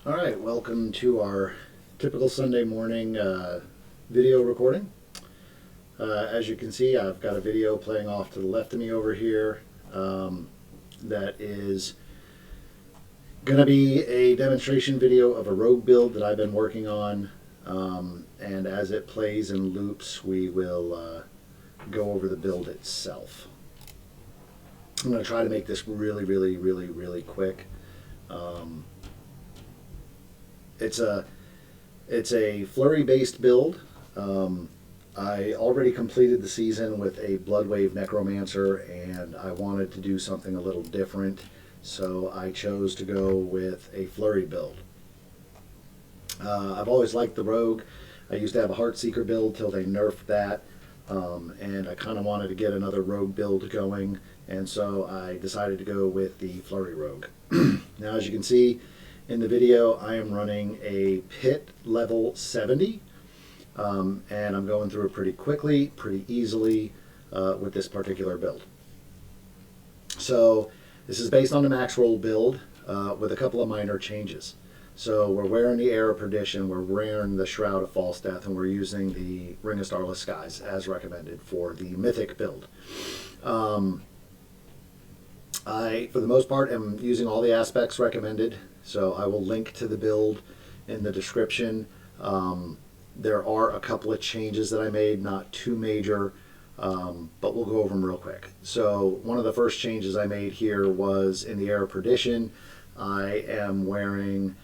All right, welcome to our typical Sunday morning video recording. As you can see, I've got a video playing off to the left of me over here that is going to be a demonstration video of a rogue build that I've been working on, and as it plays and loops, we will go over the build itself. I'm going to try to make this really quick. It's a flurry based build. I already completed the season with a Bloodwave Necromancer, and I wanted to do something a little different, so I chose to go with a flurry build. I've always liked the Rogue. I used to have a Heartseeker build till they nerfed that, and I kind of wanted to get another Rogue build going, and so I decided to go with the Flurry Rogue. Now, as you can see in the video, I am running a pit level 70, and I'm going through it pretty quickly, pretty easily with this particular build. So this is based on the Maxroll build with a couple of minor changes. So we're wearing the Air of Perdition, we're wearing the Shroud of False Death, and we're using the Ring of Starless Skies as recommended for the Mythic build. I, for the most part, am using all the aspects recommended, so I will link to the build in the description. There are a couple of changes that I made, not too major, but we'll go over them real quick. So one of the first changes I made here was in the Air of Perdition. I am wearing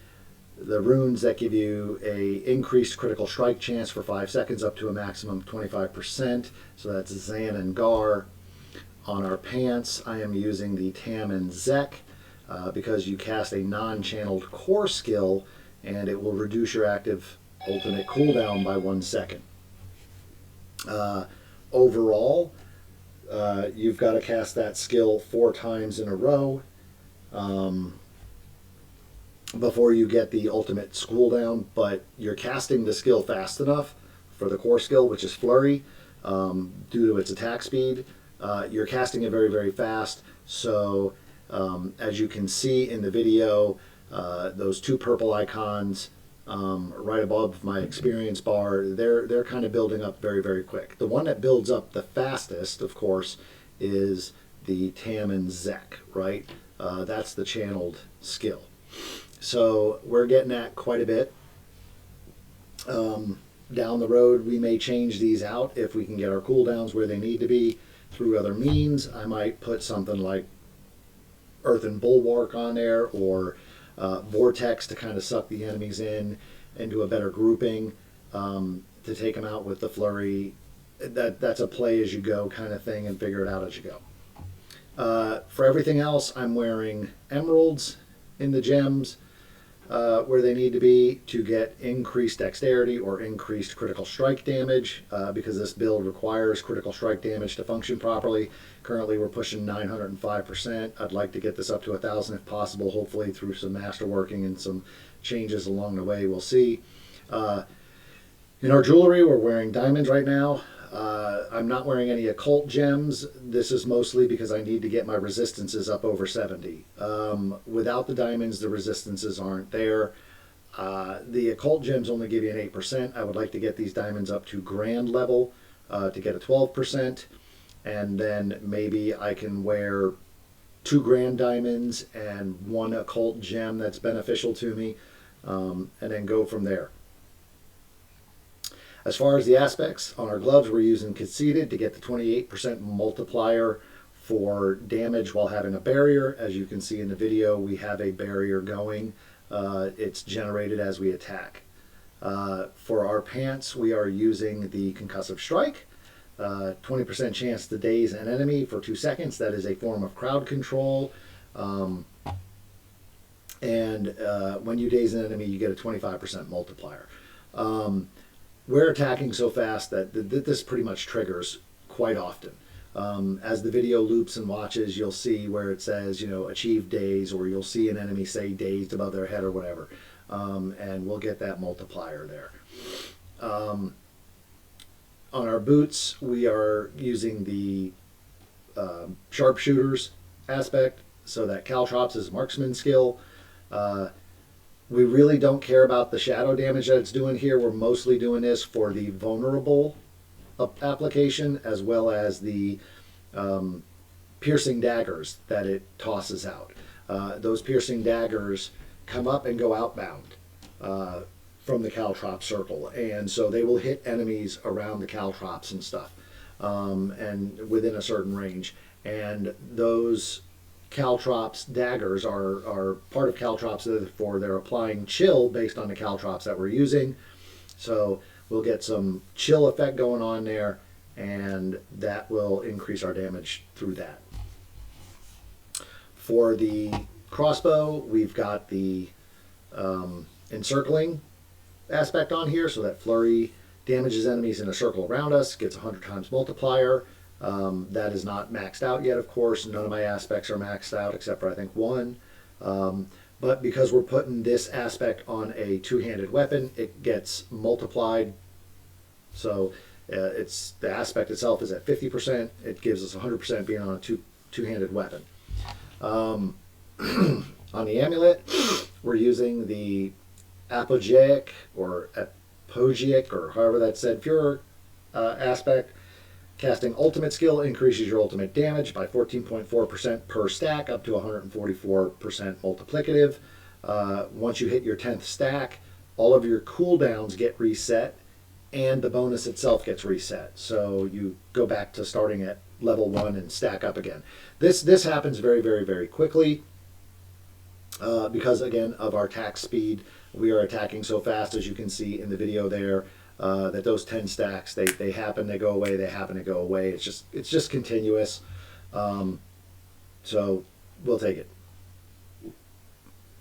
the runes that give you a increased critical strike chance for 5 seconds up to a maximum of 25%. So that's Zan and Gar. On our pants, I am using the Tam and Zek because you cast a non-channeled core skill and it will reduce your active ultimate cooldown by 1 second. Overall, you've got to cast that skill 4 times in a row before you get the ultimate cooldown, but you're casting the skill fast enough for the core skill, which is Flurry, due to its attack speed. You're casting it very fast, so as you can see in the video, those 2 purple icons right above my experience bar, they're kind of building up very quick. The one that builds up the fastest, of course, is the Tam and Zek, right? That's the channeled skill. So we're getting that quite a bit. Down the road, we may change these out if we can get our cooldowns where they need to be through other means. I might put something like Earthen Bulwark on there, or Vortex to kind of suck the enemies in into a better grouping to take them out with the Flurry. That's a play as you go kind of thing, and figure it out as you go. For everything else, I'm wearing emeralds in the gems where they need to be to get increased dexterity or increased critical strike damage, because this build requires critical strike damage to function properly. Currently we're pushing 905%. I'd like to get this up to 1,000 if possible, hopefully through some masterworking and some changes along the way. We'll see. In our jewelry, we're wearing diamonds right now. I'm not wearing any occult gems. This is mostly because I need to get my resistances up over 70. Without the diamonds, the resistances aren't there. The occult gems only give you an 8%. I would like to get these diamonds up to grand level to get a 12%. And then maybe I can wear 2 grand diamonds and 1 occult gem that's beneficial to me, and then go from there. As far as the aspects, on our gloves, we're using Conceited to get the 28% multiplier for damage while having a barrier. As you can see in the video, we have a barrier going. It's generated as we attack. For our pants, we are using the Concussive Strike. 20% chance to daze an enemy for 2 seconds. That is a form of crowd control. And when you daze an enemy, you get a 25% multiplier. We're attacking so fast that this pretty much triggers quite often. As the video loops and watches, you'll see where it says, achieve daze, or you'll see an enemy say dazed above their head or whatever. And we'll get that multiplier there. On our boots, we are using the sharpshooters aspect, so that Caltrops is marksman skill. We really don't care about the shadow damage that it's doing here. We're mostly doing this for the vulnerable application, as well as the piercing daggers that it tosses out. Those piercing daggers come up and go outbound from the caltrop circle, and so they will hit enemies around the caltrops and stuff, and within a certain range. And those caltrops daggers are part of caltrops, therefore they're applying chill based on the caltrops that we're using. So we'll get some chill effect going on there, and that will increase our damage through that. For the crossbow, we've got the encircling aspect on here, so that flurry damages enemies in a circle around us, gets 100 times multiplier. That is not maxed out yet, of course. None of my aspects are maxed out except for I think one. But because we're putting this aspect on a two-handed weapon, it gets multiplied. So it's the aspect itself is at 50%. It gives us 100% being on a two-handed weapon. On the amulet, we're using the apogeic or however that's said, Fuhrer aspect. Casting ultimate skill increases your ultimate damage by 14.4% per stack, up to 144% multiplicative. Once you hit your 10th stack, all of your cooldowns get reset, and the bonus itself gets reset. So you go back to starting at level 1 and stack up again. This happens very, very, very quickly because, again, of our attack speed. We are attacking so fast, as you can see in the video there. That those 10 stacks, they happen, they go away, they happen, to go away. It's just continuous. So we'll take it.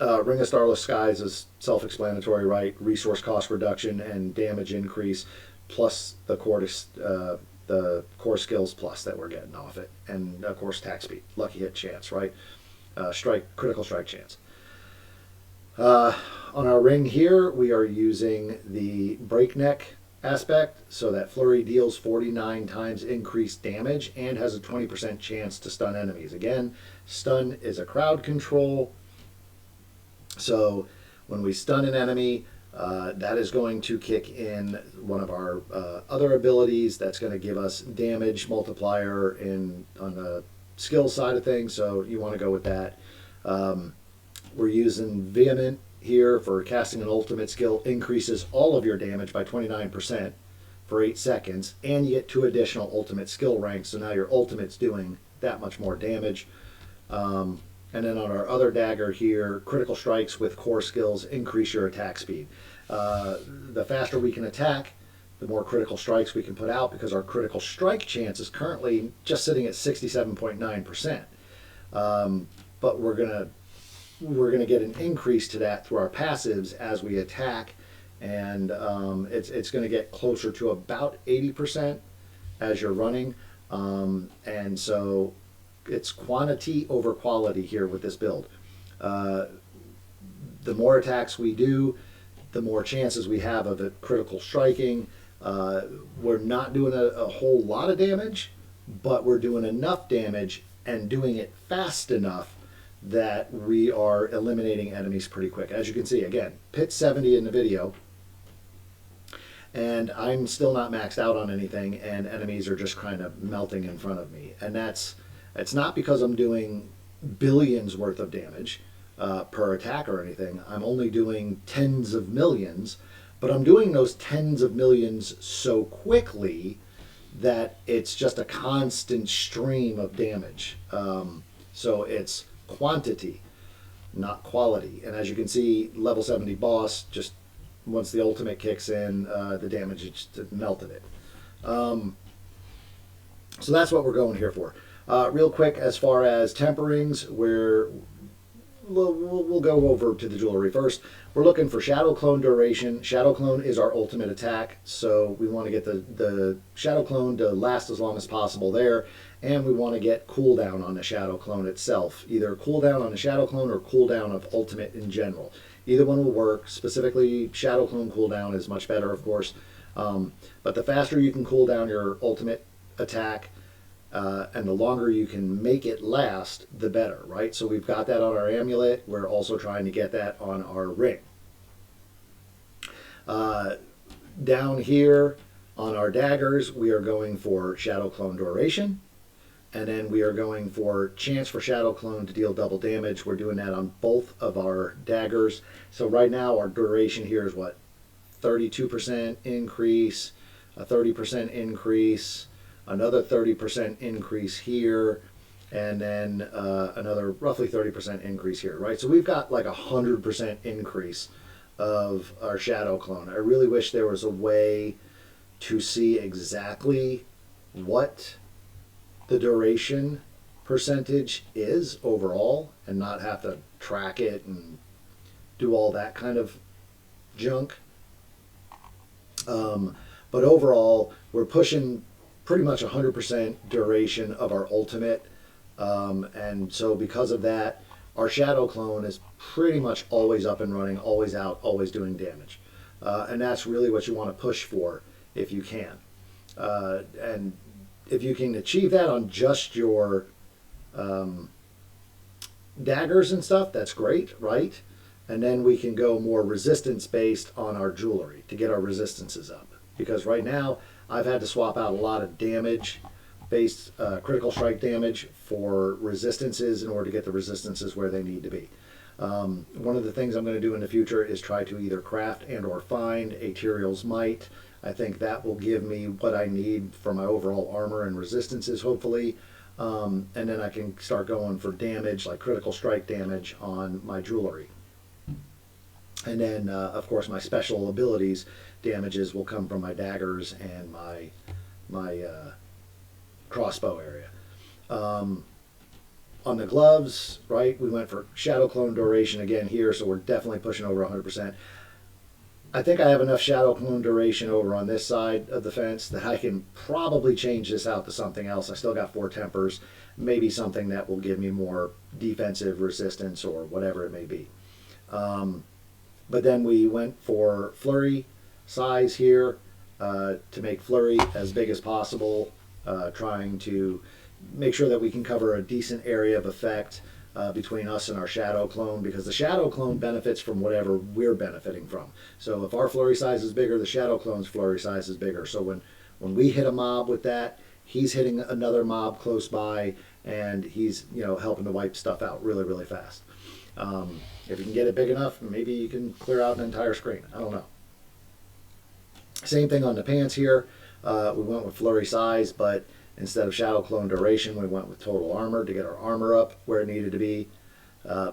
Ring of Starless Skies is self-explanatory, right? Resource cost reduction and damage increase, plus the core skills plus that we're getting off it, and of course attack speed, lucky hit chance, right? Critical strike chance. On our ring here, we are using the breakneck aspect, so that flurry deals 49 times increased damage and has a 20% chance to stun enemies. Again, stun is a crowd control, so when we stun an enemy, that is going to kick in one of our other abilities that's going to give us damage multiplier on the skill side of things, so you want to go with that. We're using Vehement here for casting an ultimate skill, increases all of your damage by 29% for 8 seconds, and you get 2 additional ultimate skill ranks, so now your ultimate's doing that much more damage. And then on our other dagger here, critical strikes with core skills increase your attack speed. The faster we can attack, the more critical strikes we can put out, because our critical strike chance is currently just sitting at 67.9%. But we're gonna get an increase to that through our passives as we attack, and it's going to get closer to about 80% as you're running, and so it's quantity over quality here with this build. The more attacks we do, the more chances we have of it critical striking. We're not doing a whole lot of damage, but we're doing enough damage and doing it fast enough that we are eliminating enemies pretty quick. As you can see, again, pit 70 in the video, and I'm still not maxed out on anything, and enemies are just kind of melting in front of me. And it's not because I'm doing billions worth of damage per attack or anything. I'm only doing tens of millions, but I'm doing those tens of millions so quickly that it's just a constant stream of damage. So it's quantity, not quality. And as you can see, level 70 boss, just once the ultimate kicks in, the damage just melted it. So that's what we're going here for. Real quick, as far as temperings, we'll go over to the jewelry first. We're looking for Shadow Clone duration. Shadow Clone is our ultimate attack, so we want to get the Shadow Clone to last as long as possible there, and we want to get cooldown on the Shadow Clone itself. Either cooldown on the Shadow Clone or cooldown of ultimate in general. Either one will work. Specifically, Shadow Clone cooldown is much better, of course, but the faster you can cool down your ultimate attack, and the longer you can make it last, the better, right? So we've got that on our amulet. We're also trying to get that on our ring. Down here on our daggers, we are going for Shadow Clone duration. And then we are going for chance for Shadow Clone to deal double damage. We're doing that on both of our daggers. So right now our duration here is what? 32% increase, a 30% increase, another 30% increase here, and then another roughly 30% increase here, right? So we've got like 100% increase of our Shadow Clone. I really wish there was a way to see exactly what the duration percentage is overall and not have to track it and do all that kind of junk. But overall, we're pushing pretty much 100% duration of our ultimate. And so because of that, our Shadow Clone is pretty much always up and running, always out, always doing damage. And that's really what you want to push for if you can. And if you can achieve that on just your daggers and stuff, that's great, right? And then we can go more resistance based on our jewelry to get our resistances up. Because right now, I've had to swap out a lot of damage based critical strike damage for resistances in order to get the resistances where they need to be. One of the things I'm going to do in the future is try to either craft and or find a Tyrael's Might. I think that will give me what I need for my overall armor and resistances, hopefully. And then I can start going for damage, like critical strike damage on my jewelry. And then, of course, my special abilities damages will come from my daggers and my crossbow area. On the gloves, right, we went for Shadow Clone duration again here, so we're definitely pushing over 100%. I think I have enough Shadow Clone duration over on this side of the fence that I can probably change this out to something else. I still got 4 tempers, maybe something that will give me more defensive resistance or whatever it may be. But then we went for Flurry size here to make Flurry as big as possible, trying to make sure that we can cover a decent area of effect between us and our Shadow Clone, because the Shadow Clone benefits from whatever we're benefiting from. So if our Flurry size is bigger, the Shadow Clone's Flurry size is bigger. So when we hit a mob with that, he's hitting another mob close by, and he's helping to wipe stuff out really, really fast. If you can get it big enough, maybe you can clear out an entire screen. I don't know. Same thing on the pants here. We went with Flurry size, but instead of Shadow Clone duration, we went with total armor to get our armor up where it needed to be.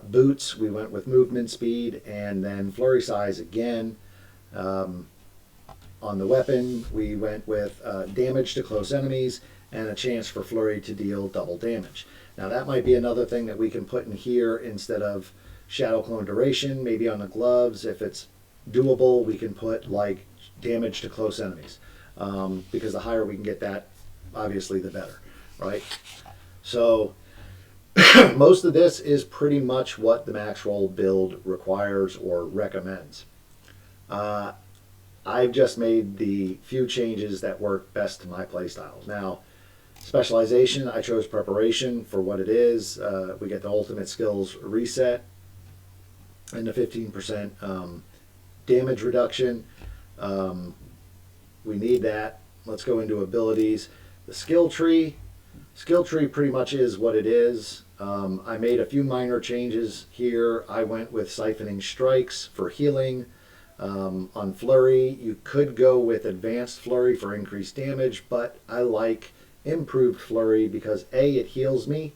Boots, we went with movement speed, and then Flurry size again. On the weapon, we went with damage to close enemies and a chance for Flurry to deal double damage. Now that might be another thing that we can put in here instead of Shadow Clone duration. Maybe on the gloves, if it's doable, we can put like damage to close enemies, because the higher we can get that, obviously the better, right? So most of this is pretty much what the Maxroll build requires or recommends. I've just made the few changes that work best to my playstyle. Now, specialization, I chose preparation for what it is. We get the ultimate skills reset and the 15% damage reduction. We need that. Let's go into abilities. The skill tree pretty much is what it is. I made a few minor changes here. I went with siphoning strikes for healing. On Flurry, you could go with advanced Flurry for increased damage, but I like improved Flurry because A, it heals me,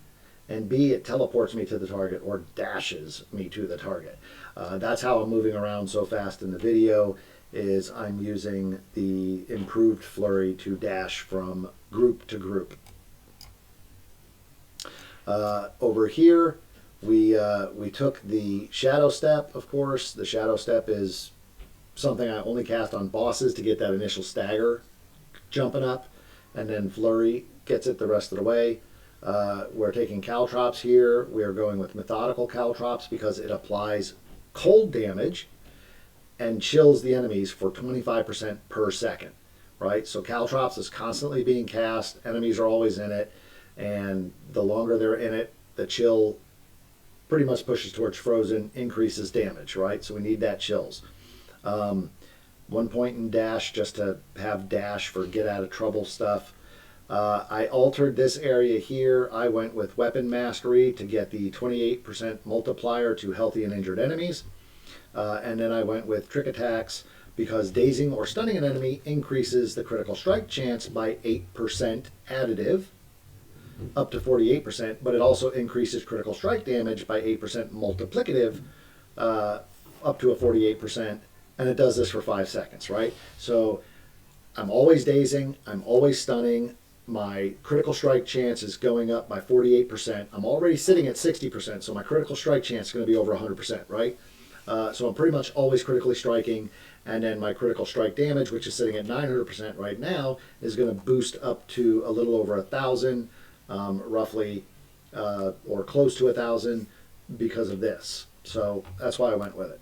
and B, it teleports me to the target or dashes me to the target. That's how I'm moving around so fast in the video, is I'm using the improved Flurry to dash from group to group. Over here, we took the Shadow Step, of course. The Shadow Step is something I only cast on bosses to get that initial stagger jumping up, and then Flurry gets it the rest of the way. We're taking Caltrops here. We are going with Methodical Caltrops because it applies cold damage and chills the enemies for 25% per second, right? So Caltrops is constantly being cast. Enemies are always in it, and the longer they're in it, the chill pretty much pushes towards frozen, increases damage, right? So we need that chills. 1 point in dash just to have dash for get out of trouble stuff. I altered this area here. I went with weapon mastery to get the 28% multiplier to healthy and injured enemies. And then I went with trick attacks because dazing or stunning an enemy increases the critical strike chance by 8% additive, up to 48%, but it also increases critical strike damage by 8% multiplicative, up to a 48%, and it does this for 5 seconds, right? So I'm always dazing, I'm always stunning, my critical strike chance is going up by 48%. I'm already sitting at 60%, so my critical strike chance is going to be over 100%, right? So I'm pretty much always critically striking, and then my critical strike damage, which is sitting at 900% right now, is going to boost up to a little over 1,000, roughly, or close to 1,000 because of this. So that's why I went with it.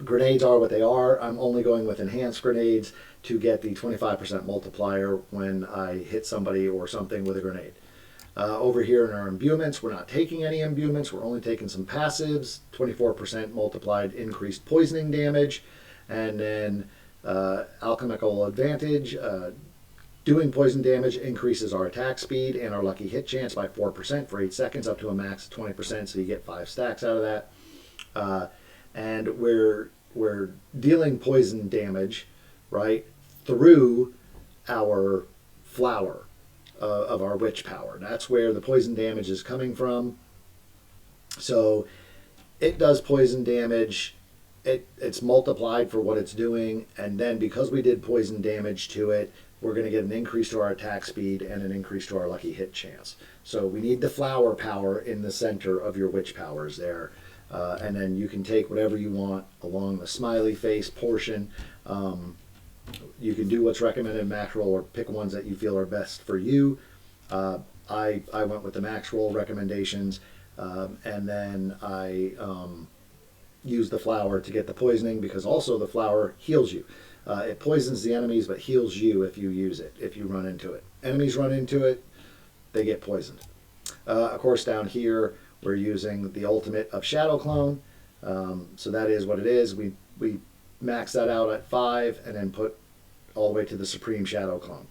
Grenades are what they are. I'm only going with enhanced grenades to get the 25% multiplier when I hit somebody or something with a grenade. Over here in our imbuements, we're not taking any imbuements. We're only taking some passives. 24% multiplied increased poisoning damage. And then alchemical advantage. Doing poison damage increases our attack speed and our lucky hit chance by 4% for 8 seconds, up to a max of 20%, so you get 5 stacks out of that. And we're dealing poison damage, right, through our flower of our witch power. That's where the poison damage is coming from. So it does poison damage. It's multiplied for what it's doing, and then because we did poison damage to it, we're going to get an increase to our attack speed and an increase to our lucky hit chance. So we need the flower power in the center of your witch powers there. And then you can take whatever you want along the smiley face portion. You can do what's recommended in Maxroll or pick ones that you feel are best for you. I went with the Maxroll recommendations, and then I used the flower to get the poisoning, because also the flower heals you. It poisons the enemies but heals you if you use it, if you run into it. Enemies run into it, they get poisoned. Of course, down here we're using the ultimate of Shadow Clone. So that is what it is. We max that out at 5 and then put all the way to the Supreme Shadow Clone.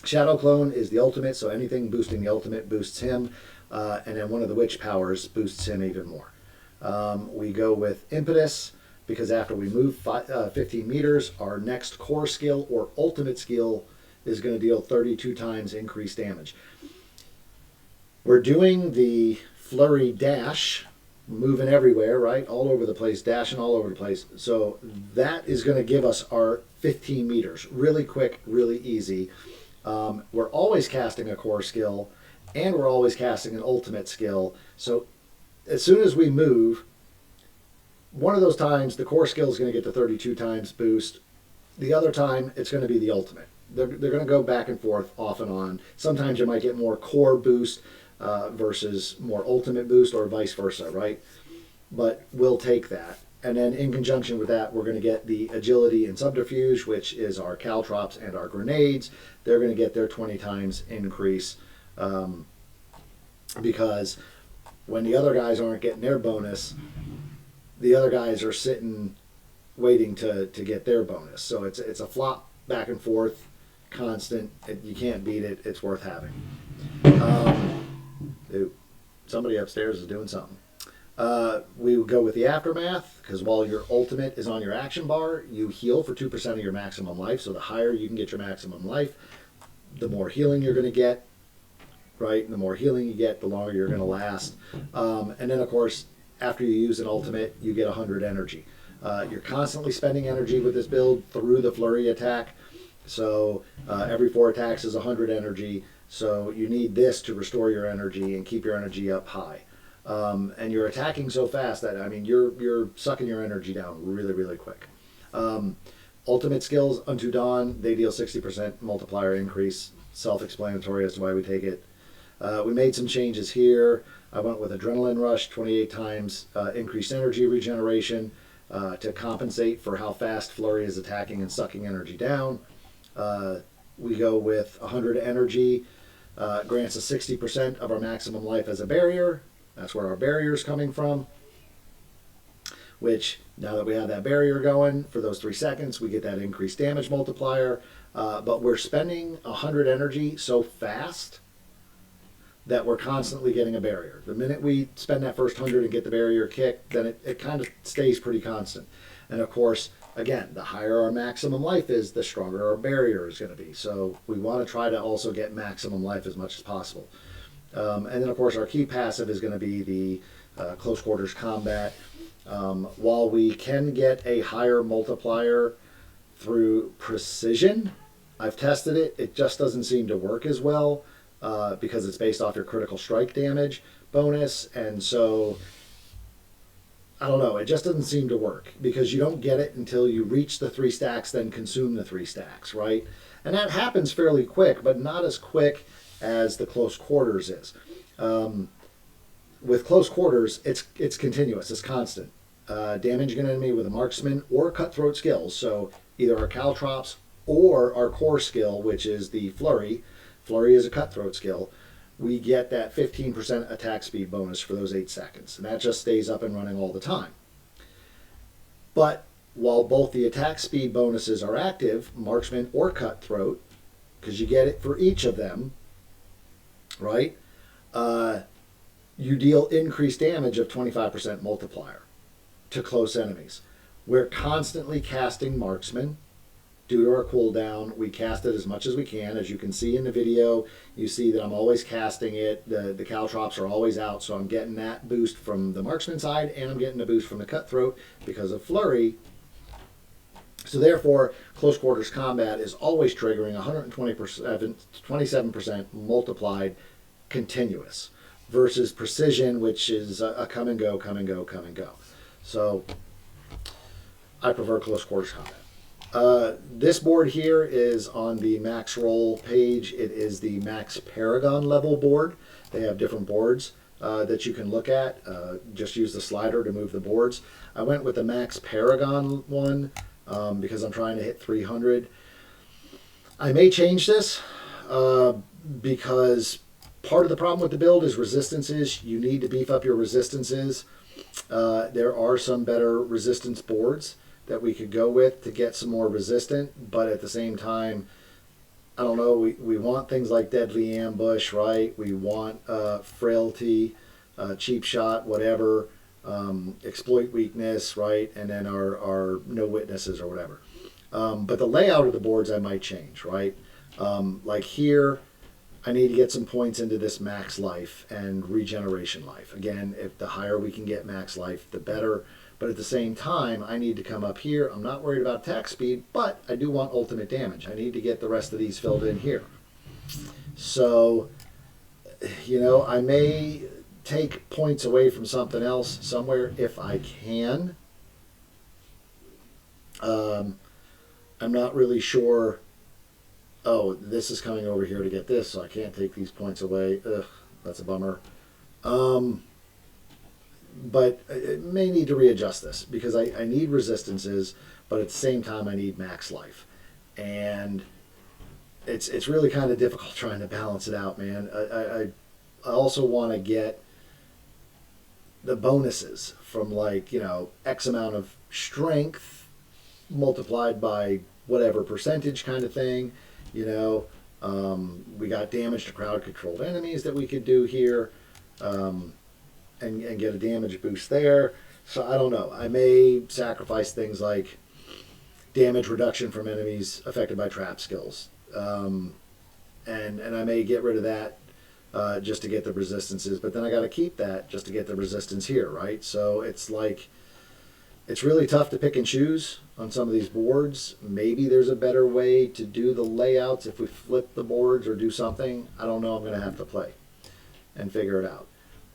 Shadow Clone is the ultimate, so anything boosting the ultimate boosts him, and then one of the witch powers boosts him even more. We go with Impetus, because after we move 15 meters, our next core skill or ultimate skill is going to deal 32 times increased damage. We're doing the Flurry Dash, moving everywhere, right? All over the place, dashing all over the place. So that is going to give us our 15 meters. Really quick, really easy. We're always casting a core skill, and we're always casting an ultimate skill. So as soon as we move, one of those times the core skill is going to get the 32 times boost. The other time it's going to be the ultimate. They're going to go back and forth off and on. Sometimes you might get more core boost versus more ultimate boost, or vice versa, right? But we'll take that. And then in conjunction with that, we're going to get the agility and subterfuge, which is our caltrops and our grenades. They're going to get their 20 times increase, because when the other guys aren't getting their bonus, the other guys are sitting waiting to get their bonus. So it's a flop back and forth, constant. You can't beat it. It's worth having. Somebody upstairs is doing something. We would go with the Aftermath, because while your ultimate is on your action bar, you heal for 2% of your maximum life. So the higher you can get your maximum life, the more healing you're going to get, right? And the more healing you get, the longer you're going to last. And then, of course, after you use an ultimate, you get 100 energy. You're constantly spending energy with this build through the flurry attack. So every 4 attacks is 100 energy. So you need this to restore your energy and keep your energy up high. And you're attacking so fast that, I mean, you're sucking your energy down really, really quick. Ultimate skills, Unto Dawn, they deal 60% multiplier increase. Self-explanatory as to why we take it. We made some changes here. I went with Adrenaline Rush, 28 times increased energy regeneration to compensate for how fast Flurry is attacking and sucking energy down. We go with 100 energy, grants us 60% of our maximum life as a barrier. That's where our barrier is coming from, which Now that we have that barrier going for those 3 seconds, we get that increased damage multiplier. But we're spending 100 energy so fast that we're constantly getting a barrier. The minute we spend that first 100 and get the barrier kicked, then it kind of stays pretty constant. And of course, again, the higher our maximum life is, the stronger our barrier is going to be. So we want to try to also get maximum life as much as possible. And then of course our key passive is going to be the close quarters combat. While we can get a higher multiplier through precision, I've tested it, it just doesn't seem to work as well. Because it's based off your critical strike damage bonus, and so I don't know, it just doesn't seem to work because you don't get it until you reach the 3 stacks, then consume the 3 stacks, right? And that happens fairly quick, but not as quick as the close quarters is. With close quarters, it's continuous, it's constant. Damaging an enemy with a marksman or cutthroat skills, so either our caltrops or our core skill, which is the flurry. Flurry is a cutthroat skill. We get that 15% attack speed bonus for those 8 seconds. And that just stays up and running all the time. But while both the attack speed bonuses are active, marksman or cutthroat, because you get it for each of them, right? You deal increased damage of 25% multiplier to close enemies. We're constantly casting marksman. Due to our cooldown, we cast it as much as we can. As you can see in the video, you see that I'm always casting it. The caltrops are always out, so I'm getting that boost from the marksman side, and I'm getting a boost from the cutthroat because of flurry. So therefore, close quarters combat is always triggering 127% multiplied continuous versus precision, which is a come and go, come and go, come and go. So I prefer close quarters combat. This board here is on the Maxroll page. It is the Max Paragon level board. They have different boards that you can look at. Just use the slider to move the boards. I went with the Max Paragon one because I'm trying to hit 300. I may change this because part of the problem with the build is resistances. You need to beef up your resistances. There are some better resistance boards that we could go with to get some more resistant, but at the same time, I don't know, we want things like Deadly Ambush, right? We want Frailty, Cheap Shot, whatever, Exploit Weakness, right? And then our No Witnesses or whatever. But the layout of the boards I might change, right? Like here, I need to get some points into this max life and regeneration life. Again, if the higher we can get max life, the better. But at the same time, I need to come up here. I'm not worried about attack speed, but I do want ultimate damage. I need to get the rest of these filled in here. So, you know, I may take points away from something else somewhere if I can. I'm not really sure. Oh, this is coming over here to get this, so I can't take these points away. Ugh, that's a bummer. But I may need to readjust this because I need resistances, but at the same time I need max life. And it's really kind of difficult trying to balance it out, man. I also want to get the bonuses from, like, you know, X amount of strength multiplied by whatever percentage kind of thing, you know. We got damage to crowd controlled enemies that we could do here. And get a damage boost there. So I don't know. I may sacrifice things like damage reduction from enemies affected by trap skills. And I may get rid of that just to get the resistances. But then I got to keep that just to get the resistance here, right? So it's like, it's really tough to pick and choose on some of these boards. Maybe there's a better way to do the layouts if we flip the boards or do something. I don't know. I'm going to have to play and figure it out.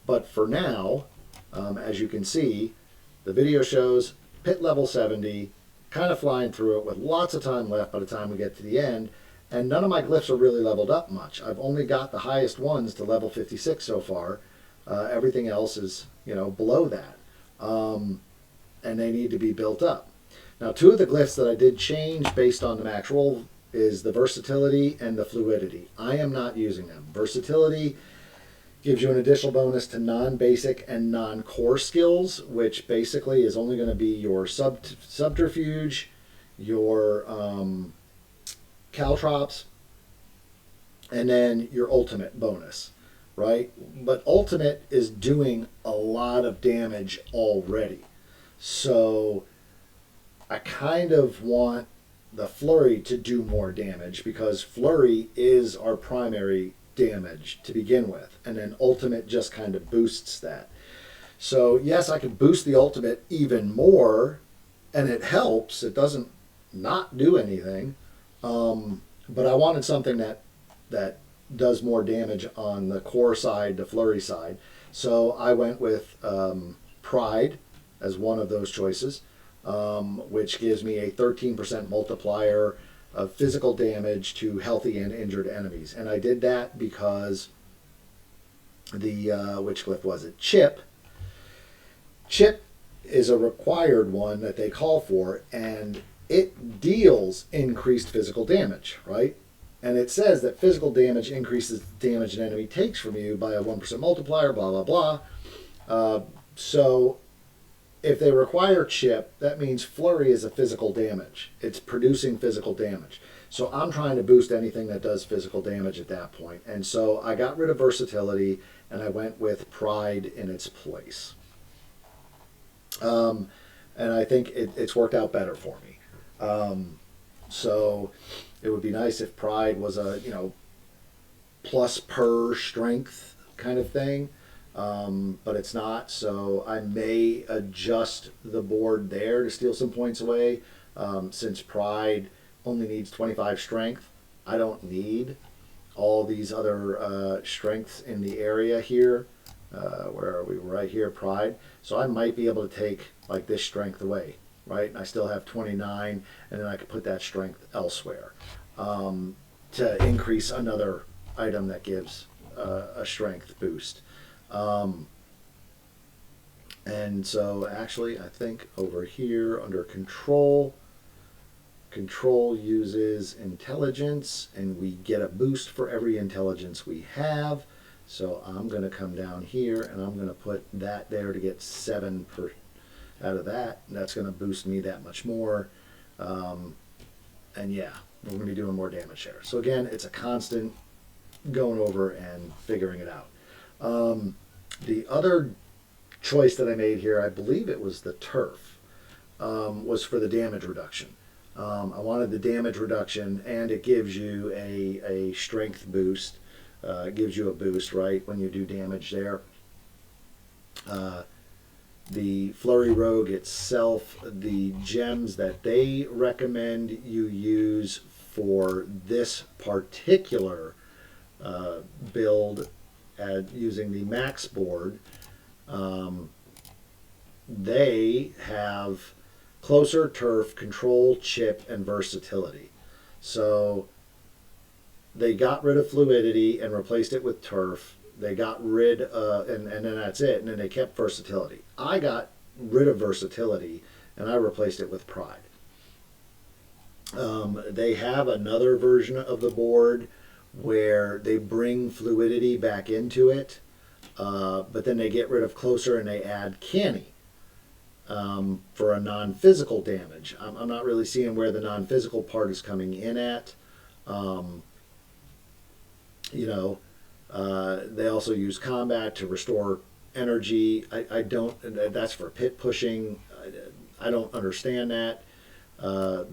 But for now, as you can see, the video shows pit level 70, kind of flying through it with lots of time left by the time we get to the end. And none of my glyphs are really leveled up much. I've only got the highest ones to level 56 so far. Everything else is, you know, below that. And they need to be built up. Now, 2 of the glyphs that I did change based on the Maxroll is the versatility and the fluidity. I am not using them. Versatility Gives you an additional bonus to non-basic and non-core skills, which basically is only going to be your subterfuge, your caltrops, and then your ultimate bonus, right? But ultimate is doing a lot of damage already. So I kind of want the flurry to do more damage because flurry is our primary damage to begin with, and then ultimate just kind of boosts that. So yes, I could boost the ultimate even more, and it helps. It doesn't not do anything, but I wanted something that does more damage on the core side, the flurry side. So I went with pride as one of those choices, which gives me a 13% multiplier of physical damage to healthy and injured enemies. And I did that because the, which glyph was it? Chip. Chip is a required one that they call for, and it deals increased physical damage, right? And it says that physical damage increases the damage an enemy takes from you by a 1% multiplier, blah, blah, blah. So if they require chip, that means flurry is a physical damage. It's producing physical damage. So I'm trying to boost anything that does physical damage at that point. And so I got rid of versatility and I went with pride in its place. And I think it's worked out better for me. So it would be nice if pride was a, plus per strength kind of thing. But it's not, so I may adjust the board there to steal some points away. Since pride only needs 25 strength, I don't need all these other strengths in the area here. Where are we? Right here, pride. So I might be able to take like this strength away, right? And I still have 29, and then I could put that strength elsewhere to increase another item that gives a strength boost. And so actually I think over here under control uses intelligence, and we get a boost for every intelligence we have. So I'm going to come down here and I'm going to put that there to get 7 out of that. That's going to boost me that much more. And yeah, we're going to be doing more damage there. So again, it's a constant going over and figuring it out. The other choice that I made here, I believe it was the turf, was for the damage reduction. I wanted the damage reduction, and it gives you a strength boost. It gives you a boost, right, when you do damage there. The Flurry Rogue itself, the gems that they recommend you use for this particular build using the max board, they have closer, turf, control, chip, and versatility. So they got rid of fluidity and replaced it with turf. They got rid and then that's it, and then they kept versatility. I got rid of versatility and I replaced it with pride. They have another version of the board where they bring fluidity back into it, but then they get rid of closer and they add canny for a non-physical damage. I'm not really seeing where the non-physical part is coming in at. They also use combat to restore energy. I don't, that's for pit pushing. I don't understand that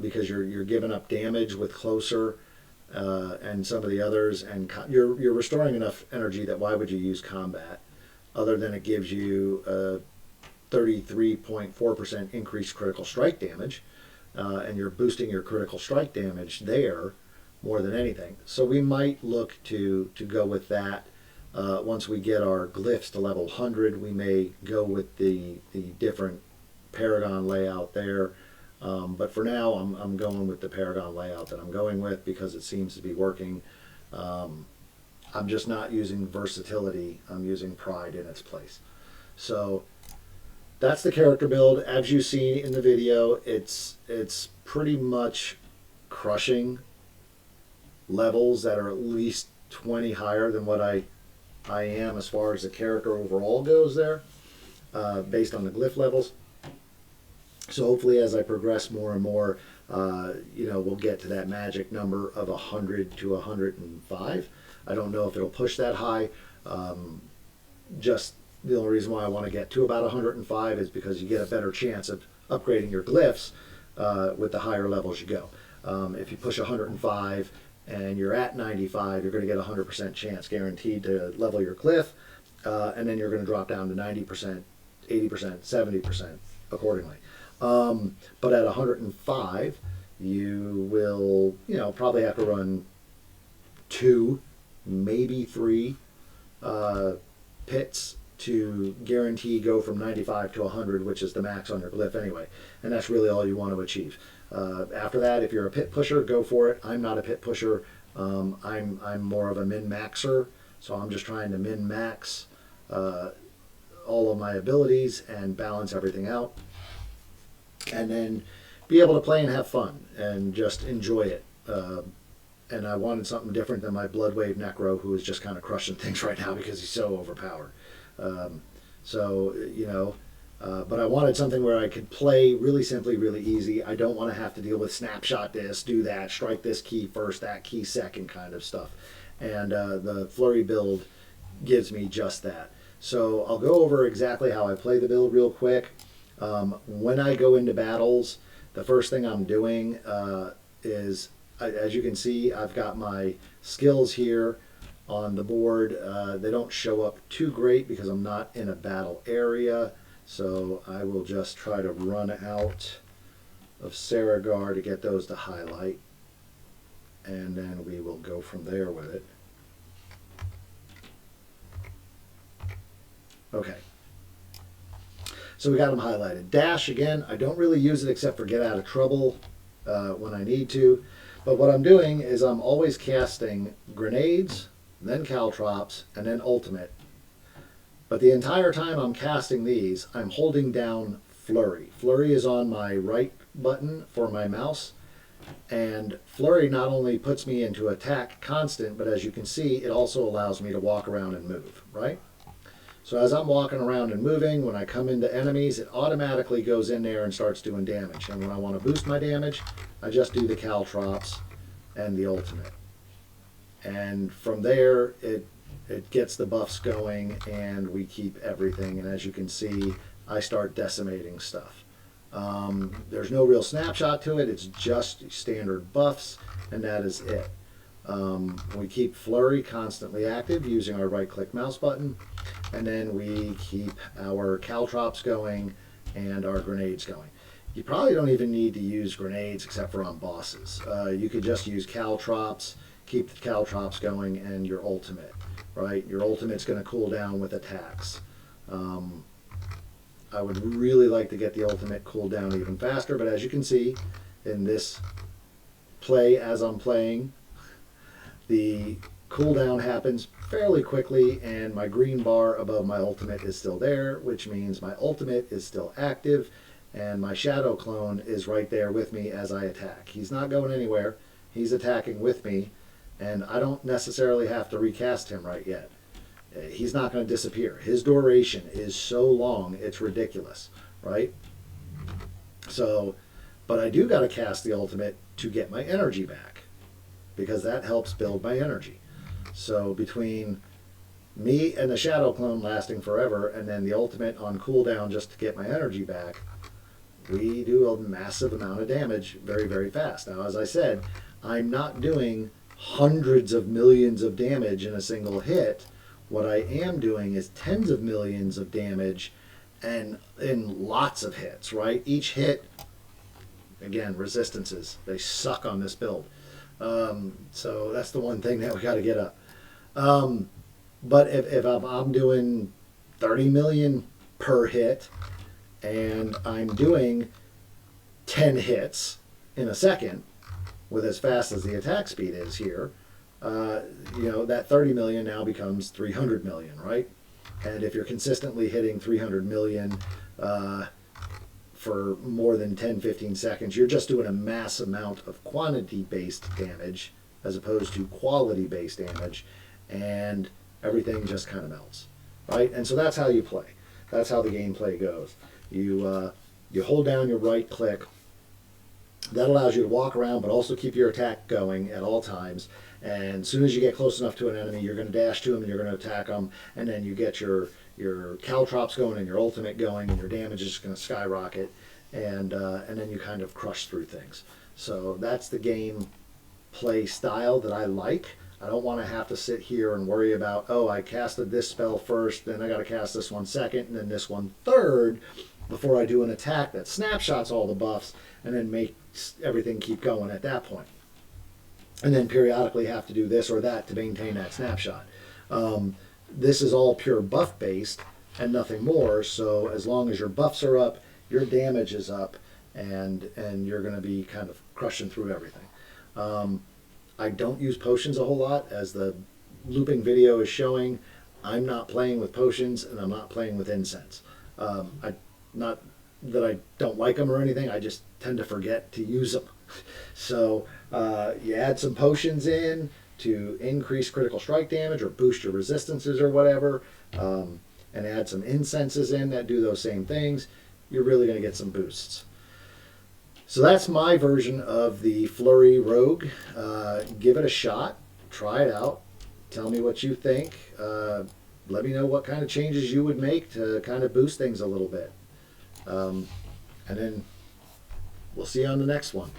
because you're giving up damage with closer and some of the others, and you're restoring enough energy that why would you use combat other than it gives you a 33.4% increased critical strike damage, and you're boosting your critical strike damage there more than anything. So we might look to go with that. Once we get our glyphs to level 100, we may go with the different Paragon layout there. But for now, I'm going with the Paragon layout that I'm going with because it seems to be working. I'm just not using versatility. I'm using pride in its place. So that's the character build. As you see in the video, it's pretty much crushing levels that are at least 20 higher than what I I am as far as the character overall goes there, based on the glyph levels. So hopefully as I progress more and more, we'll get to that magic number of 100 to 105. I don't know if it'll push that high. Just the only reason why I want to get to about 105 is because you get a better chance of upgrading your glyphs with the higher levels you go. If you push 105 and you're at 95, you're going to get a 100% chance guaranteed to level your glyph, and then you're going to drop down to 90%, 80%, 70% accordingly. But at 105, you will, probably have to run 2, maybe 3 pits to guarantee go from 95 to 100, which is the max on your glyph anyway. And that's really all you want to achieve. After that, if you're a pit pusher, go for it. I'm not a pit pusher. I'm more of a min-maxer, so I'm just trying to min-max all of my abilities and balance everything out. And then be able to play and have fun and just enjoy it. And I wanted something different than my Bloodwave Necro, who is just kind of crushing things right now because he's so overpowered. But I wanted something where I could play really simply, really easy. I don't want to have to deal with snapshot this, do that, strike this key first, that key second kind of stuff. And the Flurry build gives me just that. So I'll go over exactly how I play the build real quick. When I go into battles, the first thing I'm doing is, as you can see, I've got my skills here on the board. They don't show up too great because I'm not in a battle area. So I will just try to run out of Saragar to get those to highlight. And then we will go from there with it. Okay. So we got them highlighted. Dash, again, I don't really use it except for get out of trouble when I need to. But what I'm doing is I'm always casting grenades, then caltrops, and then ultimate. But the entire time I'm casting these, I'm holding down Flurry. Flurry is on my right button for my mouse. And Flurry not only puts me into attack constant, but as you can see, it also allows me to walk around and move, right? So as I'm walking around and moving, when I come into enemies, it automatically goes in there and starts doing damage. And when I want to boost my damage, I just do the caltrops and the ultimate. And from there, it gets the buffs going and we keep everything. And as you can see, I start decimating stuff. There's no real snapshot to it. It's just standard buffs, and that is it. We keep Flurry constantly active using our right-click mouse button, and then we keep our caltrops going and our grenades going. You probably don't even need to use grenades except for on bosses. You could just use caltrops, keep the caltrops going, and your ultimate, right? Your ultimate's going to cool down with attacks. I would really like to get the ultimate cooled down even faster, but as you can see in this play as I'm playing, the cooldown happens fairly quickly, and my green bar above my ultimate is still there, which means my ultimate is still active, and my shadow clone is right there with me as I attack. He's not going anywhere. He's attacking with me, and I don't necessarily have to recast him right yet. He's not going to disappear. His duration is so long, it's ridiculous, right? So, but I do got to cast the ultimate to get my energy back, because that helps build my energy. So between me and the shadow clone lasting forever, and then the ultimate on cooldown just to get my energy back, we do a massive amount of damage very, very fast. Now, as I said, I'm not doing hundreds of millions of damage in a single hit. What I am doing is tens of millions of damage and in lots of hits, right? Each hit, again, resistances, they suck on this build. So that's the one thing that we got to get up. But if I'm doing 30 million per hit and I'm doing 10 hits in a second with as fast as the attack speed is here, that 30 million now becomes 300 million, right? And if you're consistently hitting 300 million for more than 10-15 seconds, you're just doing a mass amount of quantity-based damage as opposed to quality-based damage. And everything just kind of melts, right? And so that's how you play. That's how the gameplay goes. You hold down your right click. That allows you to walk around, but also keep your attack going at all times. And as soon as you get close enough to an enemy, you're going to dash to them and you're going to attack them. And then you get your caltrops going and your ultimate going, and your damage is going to skyrocket. And then you kind of crush through things. So that's the game play style that I like. I don't want to have to sit here and worry about, oh, I casted this spell first, then I got to cast this one second, and then this one third before I do an attack that snapshots all the buffs and then makes everything keep going at that point. And then periodically have to do this or that to maintain that snapshot. This is all pure buff based and nothing more, so as long as your buffs are up, your damage is up, and you're going to be kind of crushing through everything. I don't use potions a whole lot, as the looping video is showing. I'm not playing with potions, and I'm not playing with incense. Not that I don't like them or anything, I just tend to forget to use them. So you add some potions in to increase critical strike damage or boost your resistances or whatever, and add some incenses in that do those same things. You're really going to get some boosts. So that's my version of the Flurry Rogue. Give it a shot. Try it out. Tell me what you think. Let me know what kind of changes you would make to kind of boost things a little bit. And then we'll see you on the next one.